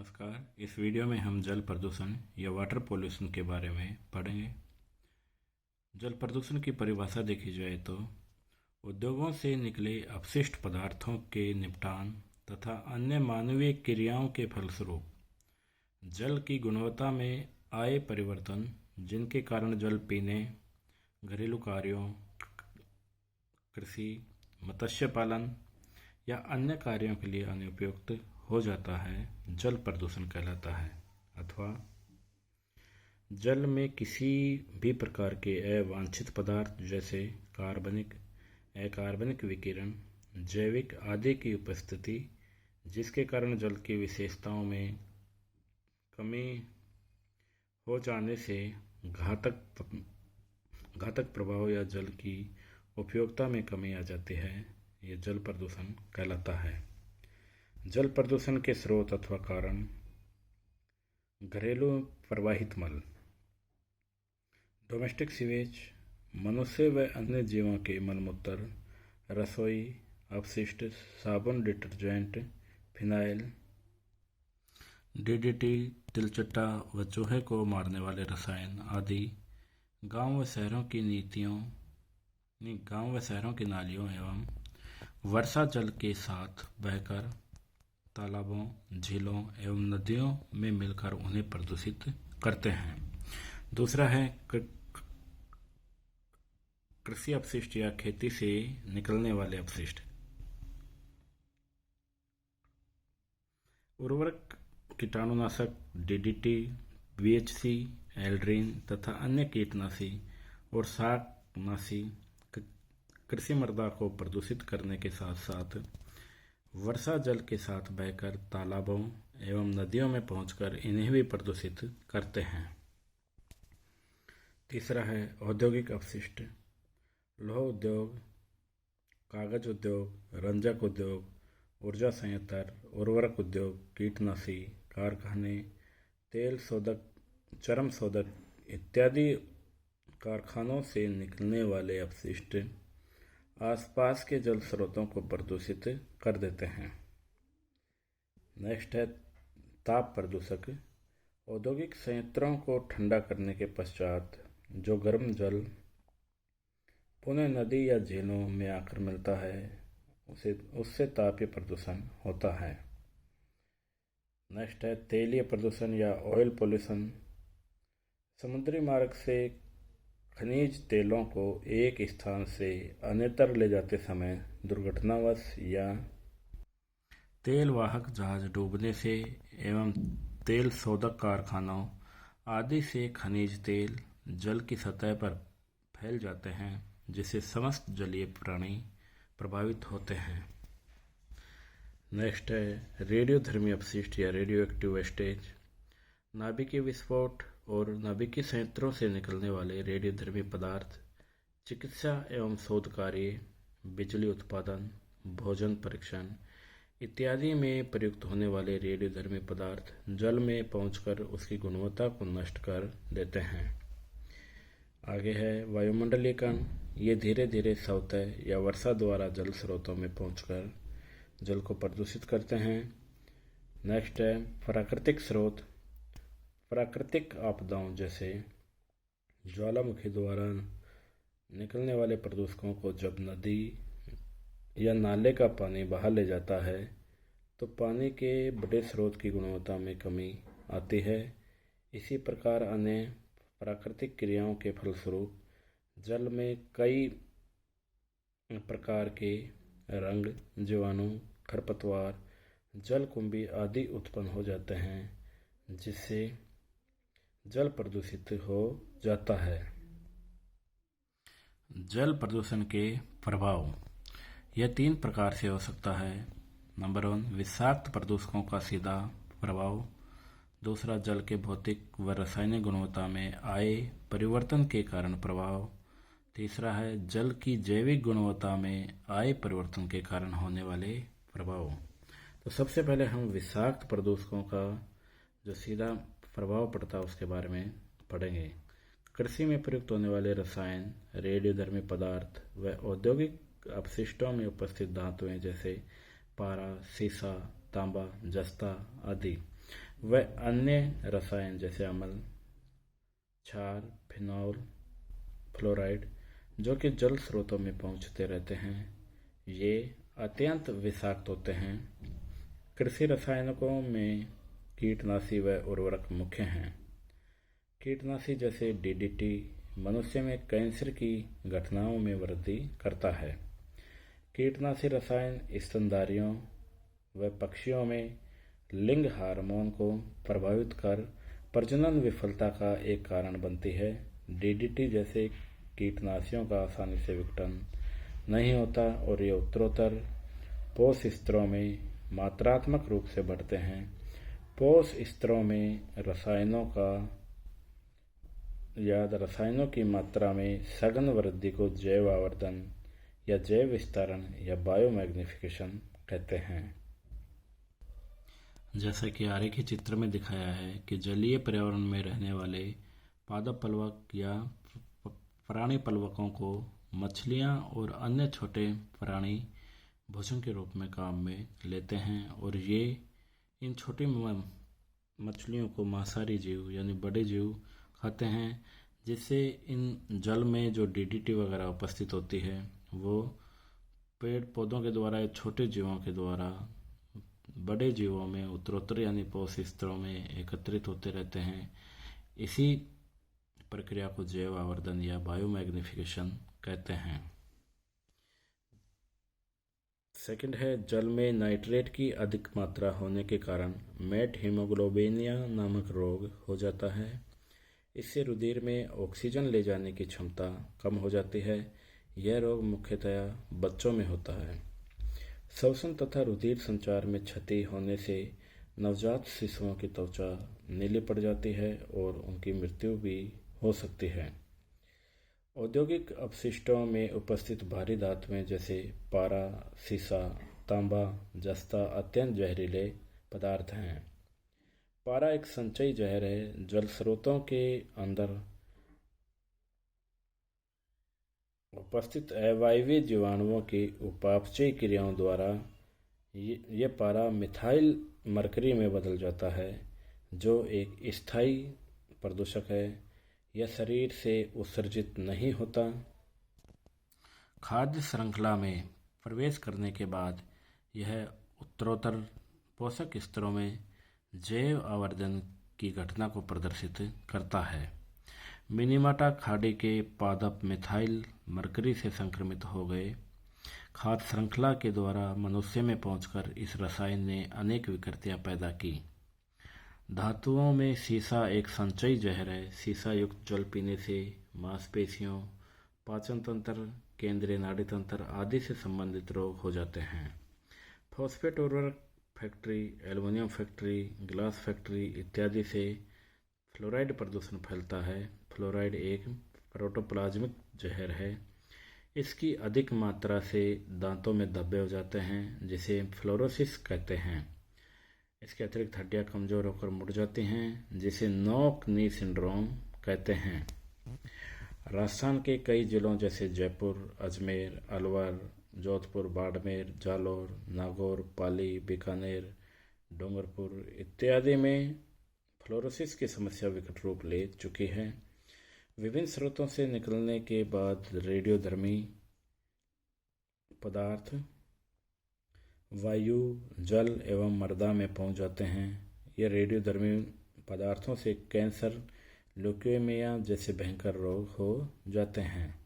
नमस्कार। इस वीडियो में हम जल प्रदूषण या वाटर पोल्यूशन के बारे में पढ़ेंगे। जल प्रदूषण की परिभाषा देखी जाए तो उद्योगों से निकले अपशिष्ट पदार्थों के निपटान तथा अन्य मानवीय क्रियाओं के फलस्वरूप जल की गुणवत्ता में आए परिवर्तन, जिनके कारण जल पीने, घरेलू कार्यों, कृषि, मत्स्य पालन या अन्य कार्यों के लिए अनुपयुक्त हो जाता है, जल प्रदूषण कहलाता है। अथवा जल में किसी भी प्रकार के अवांछित पदार्थ जैसे कार्बनिक, अकार्बनिक विकिरण, जैविक आदि की उपस्थिति, जिसके कारण जल की विशेषताओं में कमी हो जाने से घातक प्रभाव या जल की उपयोगिता में कमी आ जाती है, ये जल प्रदूषण कहलाता है। जल प्रदूषण के स्रोत अथवा कारण: घरेलू प्रवाहित मल, डोमेस्टिक सीवेज, मनुष्य व अन्य जीवों के मलमूत्र, रसोई अपशिष्ट, साबुन, डिटर्जेंट, फिनाइल, डीडीटी, तिलचट्टा व चूहे को मारने वाले रसायन आदि गांव व शहरों की नालियों एवं वर्षा जल के साथ बहकर तालाबों, झीलों एवं नदियों में मिलकर उन्हें प्रदूषित करते हैं। दूसरा है कृषि अपशिष्ट या खेती से निकलने वाले अपशिष्ट। उर्वरक, कीटाणुनाशक, डीडीटी, वीएचसी, एल्ड्रीन तथा अन्य कीटनाशी और शाकनाशी कृषि मृदा को प्रदूषित करने के साथ साथ वर्षा जल के साथ बहकर तालाबों एवं नदियों में पहुंचकर इन्हें भी प्रदूषित करते हैं। तीसरा है औद्योगिक अपशिष्ट। लौह उद्योग, कागज उद्योग, रंजक उद्योग, ऊर्जा संयंत्र, उर्वरक उद्योग, कीटनाशी कारखाने, तेल शोधक, चर्म शोधक इत्यादि कारखानों से निकलने वाले अपशिष्ट आसपास के जल स्रोतों को प्रदूषित कर देते हैं। नेक्स्ट है ताप प्रदूषक। औद्योगिक संयंत्रों को ठंडा करने के पश्चात जो गर्म जल पुनः नदी या झीलों में आकर मिलता है, उससे तापीय प्रदूषण होता है। नेक्स्ट है तेलीय प्रदूषण या ऑयल पोल्यूशन। समुद्री मार्ग से खनिज तेलों को एक स्थान से अन्यत्र ले जाते समय दुर्घटनावश या तेल वाहक जहाज डूबने से एवं तेल शोधक कारखानों आदि से खनिज तेल जल की सतह पर फैल जाते हैं, जिससे समस्त जलीय प्राणी प्रभावित होते हैं। नेक्स्ट है रेडियोधर्मी अपशिष्ट या रेडियो एक्टिव वेस्टेज। नाभिकीय विस्फोट और नाभिकीय संयंत्रों से निकलने वाले रेडियोधर्मी पदार्थ चिकित्सा एवं शोध कार्य, बिजली उत्पादन, भोजन परीक्षण इत्यादि में प्रयुक्त होने वाले रेडियोधर्मी पदार्थ जल में पहुंचकर उसकी गुणवत्ता को नष्ट कर देते हैं। आगे है वायुमंडलीकरण। ये धीरे धीरे सतह या वर्षा द्वारा जल स्रोतों में पहुंचकर जल को प्रदूषित करते हैं। नेक्स्ट है प्राकृतिक स्रोत। प्राकृतिक आपदाओं जैसे ज्वालामुखी द्वारा निकलने वाले प्रदूषकों को जब नदी या नाले का पानी बहा ले जाता है तो पानी के बड़े स्रोत की गुणवत्ता में कमी आती है। इसी प्रकार अन्य प्राकृतिक क्रियाओं के फलस्वरूप जल में कई प्रकार के रंग, जीवाणु, खरपतवार, जलकुंभी आदि उत्पन्न हो जाते हैं, जिससे जल प्रदूषित हो जाता है। जल प्रदूषण के प्रभाव यह 3 प्रकार से हो सकता है। नंबर 1, विषाक्त प्रदूषकों का सीधा प्रभाव। दूसरा, जल के भौतिक व रासायनिक गुणवत्ता में आए परिवर्तन के कारण प्रभाव। तीसरा है जल की जैविक गुणवत्ता में आए परिवर्तन के कारण होने वाले प्रभाव। तो सबसे पहले हम विषाक्त प्रदूषकों का जो सीधा प्रभाव पड़ता है उसके बारे में पढ़ेंगे। कृषि में प्रयुक्त होने वाले रसायन, रेडियोधर्मी पदार्थ व औद्योगिक अपशिष्टों में उपस्थित धातुएं जैसे पारा, सीसा, तांबा, जस्ता आदि व अन्य रसायन जैसे अम्ल, क्षार, फिनॉल, फ्लोराइड जो कि जल स्रोतों में पहुंचते रहते हैं, ये अत्यंत विषाक्त होते हैं। कृषि रसायनों में कीटनाशी व उर्वरक मुख्य हैं। कीटनाशी जैसे डीडीटी मनुष्य में कैंसर की घटनाओं में वृद्धि करता है। कीटनाशी रसायन स्तनधारियों व पक्षियों में लिंग हार्मोन को प्रभावित कर प्रजनन विफलता का एक कारण बनती है। डीडीटी जैसे कीटनाशियों का आसानी से विघटन नहीं होता और ये उत्तरोत्तर पोष स्तरों में मात्रात्मक रूप से बढ़ते हैं। पोष स्तरों में रसायनों की मात्रा में सघन वृद्धि को जैव आवर्धन या जैव विस्तारण या बायोमैग्निफिकेशन कहते हैं। जैसा कि आगे के चित्र में दिखाया है कि जलीय पर्यावरण में रहने वाले पादप प्लवक या प्राणी प्लवकों को मछलियां और अन्य छोटे प्राणी भोजन के रूप में काम में लेते हैं और ये इन छोटी मछलियों को मांसाहारी जीव यानी बड़े जीव खाते हैं, जिससे इन जल में जो डीडीटी वगैरह उपस्थित होती है वो पेड़ पौधों के द्वारा या छोटे जीवों के द्वारा बड़े जीवों में उत्तरोत्तर यानी पोष स्तरों में एकत्रित होते रहते हैं। इसी प्रक्रिया को जैव आवर्धन या बायोमैग्निफिकेशन कहते हैं। सेकंड है, जल में नाइट्रेट की अधिक मात्रा होने के कारण मेट हीमोग्लोबिनिया नामक रोग हो जाता है। इससे रुधिर में ऑक्सीजन ले जाने की क्षमता कम हो जाती है। यह रोग मुख्यतया बच्चों में होता है। श्वसन तथा रुधिर संचार में क्षति होने से नवजात शिशुओं की त्वचा नीली पड़ जाती है और उनकी मृत्यु भी हो सकती है। औद्योगिक अपशिष्टों में उपस्थित भारी धातुएं जैसे पारा, सीसा, तांबा, जस्ता अत्यंत जहरीले पदार्थ हैं। पारा एक संचयी जहर है। जल स्रोतों के अंदर उपस्थित अवायवीय जीवाणुओं की उपापचयी क्रियाओं द्वारा ये पारा मिथाइल मरकरी में बदल जाता है, जो एक स्थायी प्रदूषक है। यह शरीर से उत्सर्जित नहीं होता। खाद्य श्रृंखला में प्रवेश करने के बाद यह उत्तरोत्तर पोषक स्तरों में जैव आवर्धन की घटना को प्रदर्शित करता है। मिनीमाटा खाड़ी के पादप मिथाइल मरकरी से संक्रमित हो गए। खाद्य श्रृंखला के द्वारा मनुष्य में पहुंचकर इस रसायन ने अनेक विकृतियां पैदा की। धातुओं में सीसा एक संचयी जहर है। सीसा युक्त जल पीने से मांसपेशियों, पाचन तंत्र, केंद्रीय नाड़ी तंत्र आदि से संबंधित रोग हो जाते हैं। फॉस्फेट उर्वरक factory, aluminium factory, glass factory इत्यादि से फ्लोराइड प्रदूषण फैलता है। फ्लोराइड एक प्रोटोप्लाज्मिक जहर है। इसकी अधिक मात्रा से दांतों में धब्बे हो जाते हैं, जिसे फ्लोरोसिस कहते हैं। इसके अतिरिक्त हड्डियां कमजोर होकर मुड़ जाती हैं, जिसे नॉक नी सिंड्रोम कहते हैं। राजस्थान के कई जिलों जैसे जयपुर, अजमेर, अलवर, जोधपुर, बाड़मेर, जालोर, नागौर, पाली, बीकानेर, डूंगरपुर इत्यादि में फ्लोरोसिस की समस्या विकट रूप ले चुकी है। विभिन्न स्रोतों से निकलने के बाद रेडियोधर्मी पदार्थ वायु, जल एवं मृदा में पहुंच जाते हैं। ये रेडियोधर्मी पदार्थों से कैंसर, ल्यूकेमिया जैसे भयंकर रोग हो जाते हैं।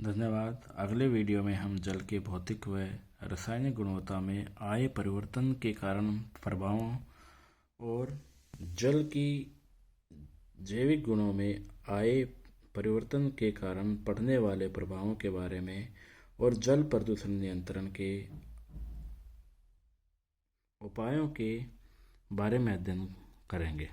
धन्यवाद। अगले वीडियो में हम जल के भौतिक व रासायनिक गुणवत्ता में आए परिवर्तन के कारण प्रभावों और जल की जैविक गुणों में आए परिवर्तन के कारण पड़ने वाले प्रभावों के बारे में और जल प्रदूषण नियंत्रण के उपायों के बारे में अध्ययन करेंगे।